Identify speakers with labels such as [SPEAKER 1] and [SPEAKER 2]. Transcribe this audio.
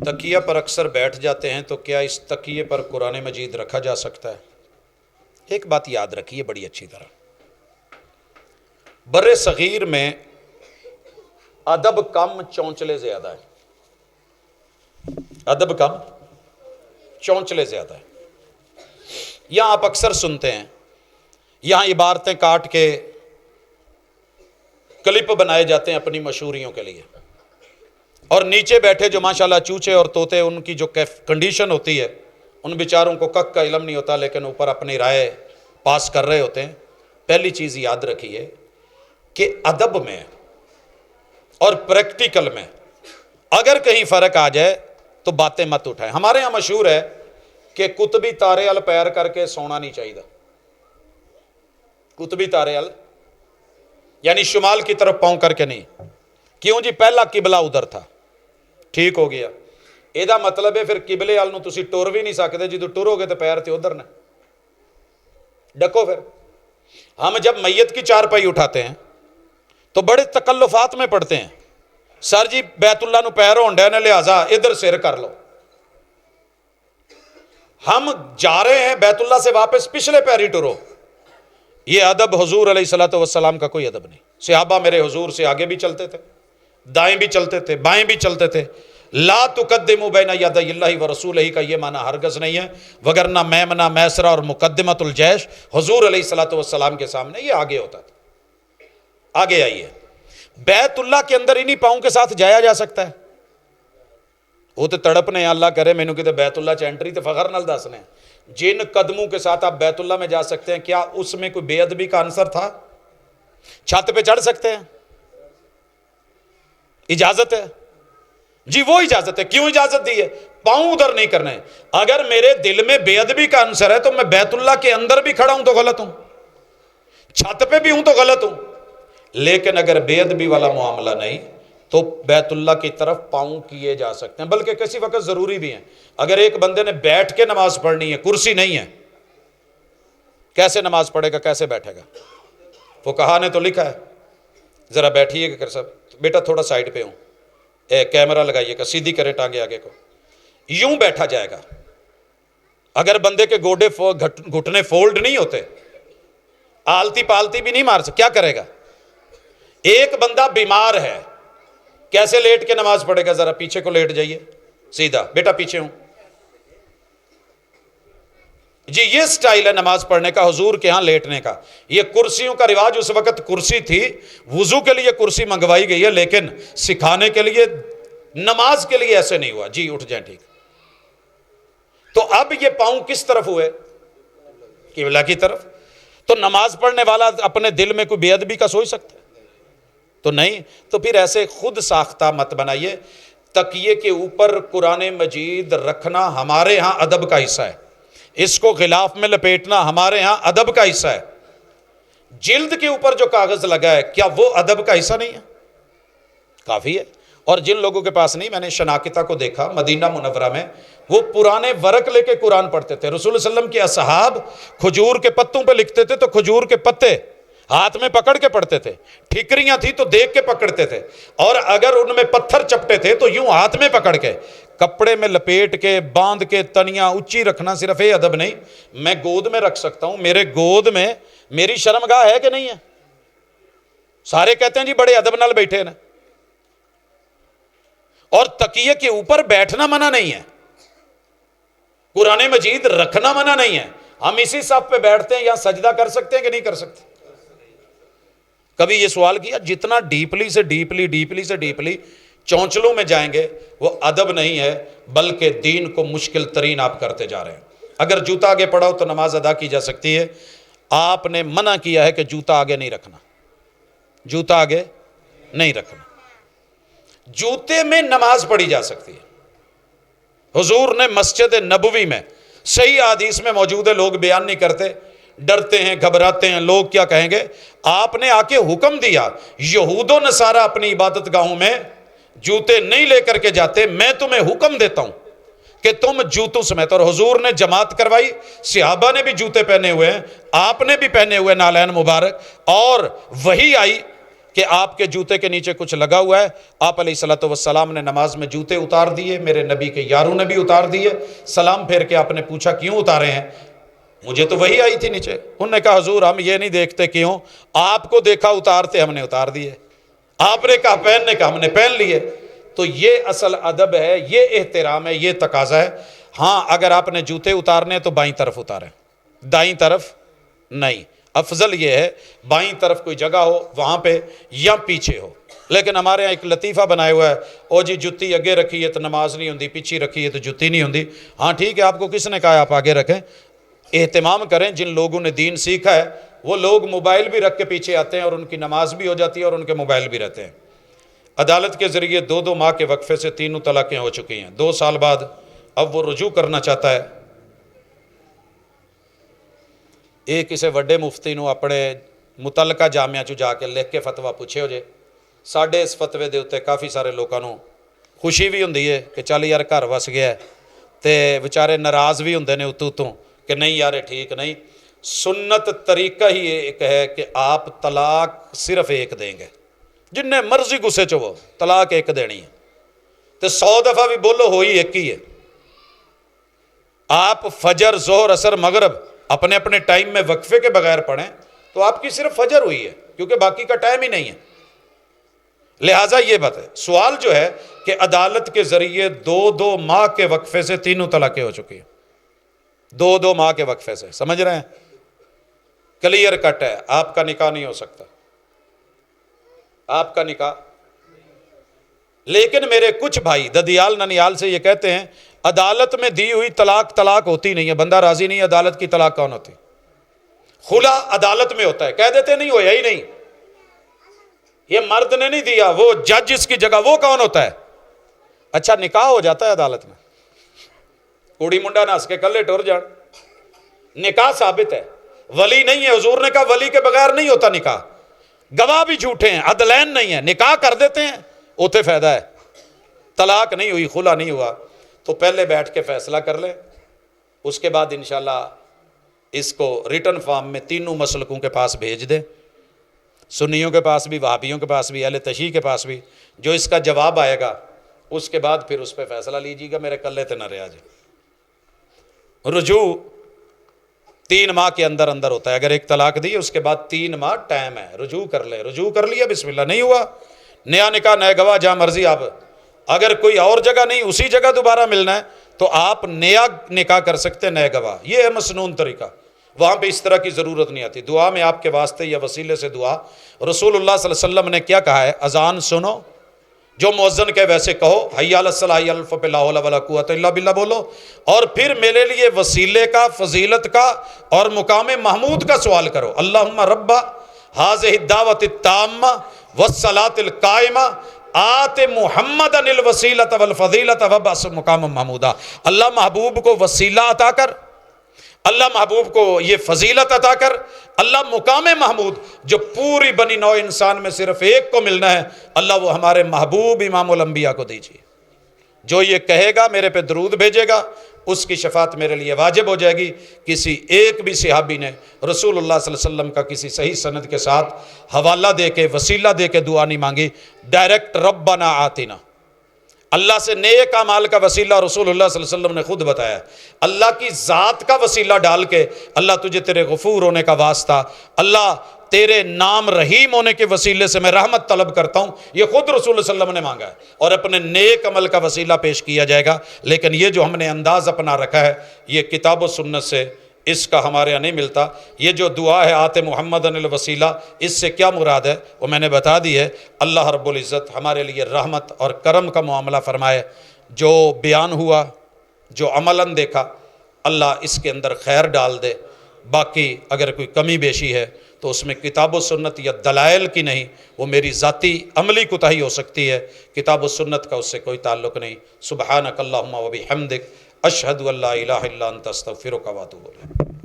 [SPEAKER 1] تکیہ پر اکثر بیٹھ جاتے ہیں تو کیا اس تکیے پر قرآن مجید رکھا جا سکتا ہے؟ ایک بات یاد رکھیے بڑی اچھی طرح، بر صغیر میں ادب کم چونچلے زیادہ ہے، ادب کم چونچلے زیادہ ہے۔ یہاں آپ اکثر سنتے ہیں، یہاں عبارتیں کاٹ کے کلپ بنائے جاتے ہیں اپنی مشہوریوں کے لیے، اور نیچے بیٹھے جو ماشاءاللہ چوچے اور طوطے، ان کی جو کنڈیشن ہوتی ہے، ان بیچاروں کو کک کا علم نہیں ہوتا، لیکن اوپر اپنی رائے پاس کر رہے ہوتے ہیں۔ پہلی چیز یاد رکھیے کہ ادب میں اور پریکٹیکل میں اگر کہیں فرق آ جائے تو باتیں مت اٹھائیں۔ ہمارے ہاں مشہور ہے کہ قطبی تارے ال پیر کر کے سونا نہیں چاہیے۔ قطبی تارے ال یعنی شمال کی طرف پاؤں کر کے نہیں، کیوں جی؟ پہلا قبلہ ادھر تھا، ٹھیک ہو گیا، یہ مطلب ہے پھر قبلے ال نو تسی ٹر بھی نہیں سکتے، جدو ٹرو گے تو پیر تے ادھر نے ڈکو۔ پھر ہم جب میت کی چارپائی اٹھاتے ہیں تو بڑے تکلفات میں پڑتے ہیں، سر جی بیت اللہ نو پیر ہونڈے نے، لہذا ادھر سر کر لو۔ ہم جا رہے ہیں بیت اللہ سے واپس، پچھلے پیر ہی ٹرو۔ یہ ادب حضور علیہ الصلوۃ والسلام کا کوئی ادب نہیں۔ صحابہ میرے حضور سے آگے بھی چلتے تھے، دائیں بھی چلتے تھے، بائیں بھی چلتے تھے۔ لا تقدموا بین یدی اللہ ورسولہ کا یہ معنی ہرگز نہیں ہے، وگرنہ میمنہ میسرہ اور مقدمۃ الجیش حضور علیہ الصلوۃ والسلام کے سامنے یہ آگے ہوتا تھا۔ آگے آئیے، بیت اللہ کے اندر انہی پاؤں کے ساتھ جایا جا سکتا ہے؟ وہ تو تڑپنے اللہ کرے مینوں کتے بیت اللہ چ انٹری تے فخر نال دسنے، جن قدموں کے ساتھ آپ بیت اللہ میں جا سکتے ہیں، کیا اس میں کوئی بے ادبی کا عنصر تھا؟ چھت پہ چڑھ سکتے ہیں؟ اجازت ہے جی، وہ اجازت ہے۔ کیوں اجازت دی ہے؟ پاؤں ادھر نہیں کرنے۔ اگر میرے دل میں بے ادبی کا عنصر ہے تو میں بیت اللہ کے اندر بھی کھڑا ہوں تو غلط ہوں، چھت پہ بھی ہوں تو غلط ہوں۔ لیکن اگر بے ادبی والا معاملہ نہیں تو بیت اللہ کی طرف پاؤں کیے جا سکتے ہیں، بلکہ کسی وقت ضروری بھی ہیں۔ اگر ایک بندے نے بیٹھ کے نماز پڑھنی ہے، کرسی نہیں ہے، کیسے نماز پڑھے گا، کیسے بیٹھے گا؟ فقہا نے تو لکھا ہے، ذرا بیٹھیے گا صاحب، بیٹا تھوڑا سائڈ پہ ہوں، کیمرہ لگائیے گا، سیدھی کریں ٹانگیں آگے کو، یوں بیٹھا جائے گا۔ اگر بندے کے گوڈے گھٹنے فولڈ نہیں ہوتے، آلتی پالتی بھی نہیں مار سکتے، کیا کرے گا؟ ایک بندہ بیمار ہے، کیسے لیٹ کے نماز پڑھے گا؟ ذرا پیچھے کو لیٹ جائیے، سیدھا، بیٹا پیچھے ہوں جی۔ یہ سٹائل ہے نماز پڑھنے کا، حضور کے ہاں لیٹنے کا۔ یہ کرسیوں کا رواج، اس وقت کرسی تھی، وضو کے لیے کرسی منگوائی گئی ہے، لیکن سکھانے کے لیے، نماز کے لیے ایسے نہیں ہوا جی۔ اٹھ جائیں، ٹھیک۔ تو اب یہ پاؤں کس طرف ہوئے؟ قبلہ کی طرف۔ تو نماز پڑھنے والا اپنے دل میں کوئی بے ادبی کا سوچ سکتا ہے؟ تو نہیں۔ تو پھر ایسے خود ساختہ مت بنائیے۔ تکیے کے اوپر قرآن مجید رکھنا ہمارے ہاں ادب کا حصہ ہے، اس کو غلاف میں لپیٹنا ہمارے ہاں ادب کا حصہ ہے۔ جلد کے اوپر جو کاغذ لگا ہے، کیا وہ ادب کا حصہ نہیں ہے؟ کافی ہے۔ اور جن لوگوں کے پاس نہیں، میں نے شناکتہ کو دیکھا مدینہ منورہ میں، وہ پرانے ورق لے کے قرآن پڑھتے تھے۔ رسول اللہ علیہ وسلم کے اصحاب کھجور کے پتوں پہ لکھتے تھے تو کھجور کے پتے ہاتھ میں پکڑ کے پڑھتے تھے، ٹھکریاں تھی تو دیکھ کے پکڑتے تھے، اور اگر ان میں پتھر چپٹے تھے تو یوں ہاتھ میں پکڑ کے، کپڑے میں لپیٹ کے، باندھ کے، تنیاں اونچی رکھنا صرف یہ ادب نہیں۔ میں گود میں رکھ سکتا ہوں، میرے گود میں میری شرمگاہ ہے کہ نہیں ہے؟ سارے کہتے ہیں جی بڑے ادب نال بیٹھے نا۔ اور تکیے کے اوپر بیٹھنا منع نہیں ہے، قرآن مجید رکھنا منع نہیں ہے۔ ہم اسی صف پہ بیٹھتے ہیں، یہاں سجدہ کر سکتے ہیں کہ نہیں کر سکتے؟ کبھی یہ سوال کیا؟ جتنا ڈیپلی سے ڈیپلی چونچلوں میں جائیں گے وہ ادب نہیں ہے، بلکہ دین کو مشکل ترین آپ کرتے جا رہے ہیں۔ اگر جوتا آگے پڑا ہو تو نماز ادا کی جا سکتی ہے، آپ نے منع کیا ہے کہ جوتا آگے نہیں رکھنا، جوتا آگے نہیں رکھنا۔ جوتے میں نماز پڑھی جا سکتی ہے۔ حضور نے مسجد نبوی میں، صحیح حدیث میں موجود ہے، لوگ بیان نہیں کرتے، ڈرتے ہیں، گھبراتے ہیں، لوگ کیا کہیں گے۔ آپ نے آ کے حکم دیا، یہود و نصارہ اپنی عبادت گاہوں میں جوتے نہیں لے کر کے جاتے، میں تمہیں حکم دیتا ہوں کہ تم جوتوں سمیت۔ اور حضور نے جماعت کروائی، صحابہ نے بھی جوتے پہنے ہوئے ہیں، آپ نے بھی پہنے ہوئے نالین مبارک، اور وہی آئی کہ آپ کے جوتے کے نیچے کچھ لگا ہوا ہے، آپ علیہ الصلوۃ والسلام نے نماز میں جوتے اتار دیے، میرے نبی کے یاروں نے بھی اتار دیے، سلام پھیر کے آپ نے پوچھا کیوں اتارے ہیں؟ مجھے تو وہی آئی تھی نیچے۔ انہوں نے کہا حضور ہم یہ نہیں دیکھتے کیوں، آپ کو دیکھا اتارتے ہم نے اتار دیے، آپ نے کہا پہننے کا ہم نے پہن لیے۔ تو یہ اصل ادب ہے، یہ احترام ہے، یہ تقاضا ہے۔ ہاں اگر آپ نے جوتے اتارنے ہیں تو بائیں طرف اتاریں، دائیں طرف نہیں۔ افضل یہ ہے بائیں طرف کوئی جگہ ہو وہاں پہ یا پیچھے ہو۔ لیکن ہمارے یہاں ایک لطیفہ بنایا ہوا ہے، او جی جتی اگے رکھی ہے تو نماز نہیں ہوندی، پیچھے رکھی ہے تو جتی نہیں ہوندی۔ ہاں ٹھیک ہے، آپ کو کس نے کہا آپ آگے رکھیں؟ اہتمام کریں، جن لوگوں نے دین سیکھا ہے وہ لوگ موبائل بھی رکھ کے پیچھے آتے ہیں اور ان کی نماز بھی ہو جاتی ہے اور ان کے موبائل بھی رہتے ہیں۔ عدالت کے ذریعے 2 ماہ کے وقفے سے 3 طلاقیں ہو چکی ہیں، 2 سال بعد اب وہ رجوع کرنا چاہتا ہے۔ یہ کسی وڈے مفتی نو اپنے متعلقہ جامعہ چ جا کے لکھ کے فتویٰ پوچھے ہو جے، ساڈے اس فتوے دے اتنے کافی سارے لوگوں کو خوشی بھی ہوندی ہے کہ چل یار گھر وس گیا ہے، تے بیچارے ناراض بھی ہوندے نے اتوں کہ نہیں یار ٹھیک نہیں۔ سنت طریقہ ہی ایک ہے کہ آپ طلاق صرف ایک دیں گے، جن نے مرضی غصے چ وہ طلاق ایک دینی ہے، تو 100 دفعہ بھی بولو ہوئی ایک ہی ہے۔ آپ فجر ظہر عصر مغرب اپنے اپنے ٹائم میں وقفے کے بغیر پڑھیں تو آپ کی صرف فجر ہوئی ہے، کیونکہ باقی کا ٹائم ہی نہیں ہے۔ لہٰذا یہ بات ہے، سوال جو ہے کہ عدالت کے ذریعے 2 ماہ کے وقفے سے 3 طلاقیں ہو چکی ہیں، 2 ماہ کے وقفے سے، سمجھ رہے ہیں؟ کلیئر کٹ ہے، آپ کا نکاح نہیں ہو سکتا، آپ کا نکاح۔ لیکن میرے کچھ بھائی ددیال ننیال سے یہ کہتے ہیں عدالت میں دی ہوئی طلاق ہوتی نہیں ہے، بندہ راضی نہیں ہے، عدالت کی طلاق کون ہوتی؟ خلا عدالت میں ہوتا ہے، کہہ دیتے نہیں ہویا ہی نہیں، یہ مرد نے نہیں دیا، وہ جج اس کی جگہ، وہ کون ہوتا ہے؟ اچھا نکاح ہو جاتا ہے عدالت میں، کوڑی منڈا ناس کے کلے ٹور جان، نکاح ثابت ہے، ولی نہیں ہے، حضور نے کہا ولی کے بغیر نہیں ہوتا نکاح، گواہ بھی جھوٹے ہیں، عدلین نہیں ہے، نکاح کر دیتے ہیں اوتے فائدہ ہے۔ طلاق نہیں ہوئی، خلا نہیں ہوا تو پہلے بیٹھ کے فیصلہ کر لیں، اس کے بعد انشاءاللہ اس کو ریٹن فارم میں 3 مسلکوں کے پاس بھیج دیں، سنیوں کے پاس بھی، وہابیوں کے پاس بھی، اہل تشیع کے پاس بھی، جو اس کا جواب آئے گا اس کے بعد پھر اس پہ فیصلہ لیجیے گا، میرے کلے تے نہ رہا جائے۔ رجوع 3 ماہ کے اندر اندر ہوتا ہے، اگر ایک طلاق دی اس کے بعد 3 ماہ ٹائم ہے، رجوع کر لے، رجوع کر لیا بسم اللہ، نہیں ہوا نیا نکاح نئے گواہ، جہاں مرضی آپ، اگر کوئی اور جگہ نہیں اسی جگہ دوبارہ ملنا ہے تو آپ نیا نکاح کر سکتے ہیں، نئے گواہ، یہ ہے مسنون طریقہ، وہاں پہ اس طرح کی ضرورت نہیں آتی۔ دعا میں آپ کے واسطے یا وسیلے سے دعا، رسول اللہ صلی اللہ علیہ وسلم نے کیا کہا ہے؟ اذان سنو، جو مؤذن کہے ویسے کہو، حی علی الصلاۃ حی علی الفلاح لا حول ولا قوۃ الا باللہ بولو، اور پھر میرے لیے وسیلے کا، فضیلت کا اور مقام محمود کا سوال کرو، اللہم رب ہذہ الدعوۃ التامہ والصلاۃ القائمہ آت محمدا الوسیلۃ والفضیلۃ وابعث مقام محمودا۔ اللہ محبوب کو وسیلہ عطا کر، اللہ محبوب کو یہ فضیلت عطا کر، اللہ مقام محمود جو پوری بنی نوع انسان میں صرف ایک کو ملنا ہے، اللہ وہ ہمارے محبوب امام الانبیاء کو دیجیے۔ جو یہ کہے گا میرے پہ درود بھیجے گا، اس کی شفاعت میرے لیے واجب ہو جائے گی۔ کسی ایک بھی صحابی نے رسول اللہ صلی اللہ علیہ وسلم کا کسی صحیح سند کے ساتھ حوالہ دے کے، وسیلہ دے کے دعا نہیں مانگی، ڈائریکٹ ربنا آتنا، اللہ سے نیک اعمال کا وسیلہ رسول اللہ صلی اللہ علیہ وسلم نے خود بتایا، اللہ کی ذات کا وسیلہ ڈال کے، اللہ تجھے تیرے غفور ہونے کا واسطہ، اللہ تیرے نام رحیم ہونے کے وسیلے سے میں رحمت طلب کرتا ہوں، یہ خود رسول اللہ صلی اللہ علیہ وسلم نے مانگا ہے، اور اپنے نیک عمل کا وسیلہ پیش کیا جائے گا۔ لیکن یہ جو ہم نے انداز اپنا رکھا ہے یہ کتاب و سنت سے اس کا ہمارے یہاں نہیں ملتا۔ یہ جو دعا ہے آت محمد الوسیلہ، اس سے کیا مراد ہے وہ میں نے بتا دی ہے۔ اللہ رب العزت ہمارے لیے رحمت اور کرم کا معاملہ فرمائے، جو بیان ہوا، جو عملاً دیکھا، اللہ اس کے اندر خیر ڈال دے، باقی اگر کوئی کمی بیشی ہے تو اس میں کتاب و سنت یا دلائل کی نہیں، وہ میری ذاتی عملی کوتاہی ہو سکتی ہے، کتاب و سنت کا اس سے کوئی تعلق نہیں۔ سبحانک اللہم و بحمدک، اشہد ان لا الہ الا انت استغفرک و اتوب الیک۔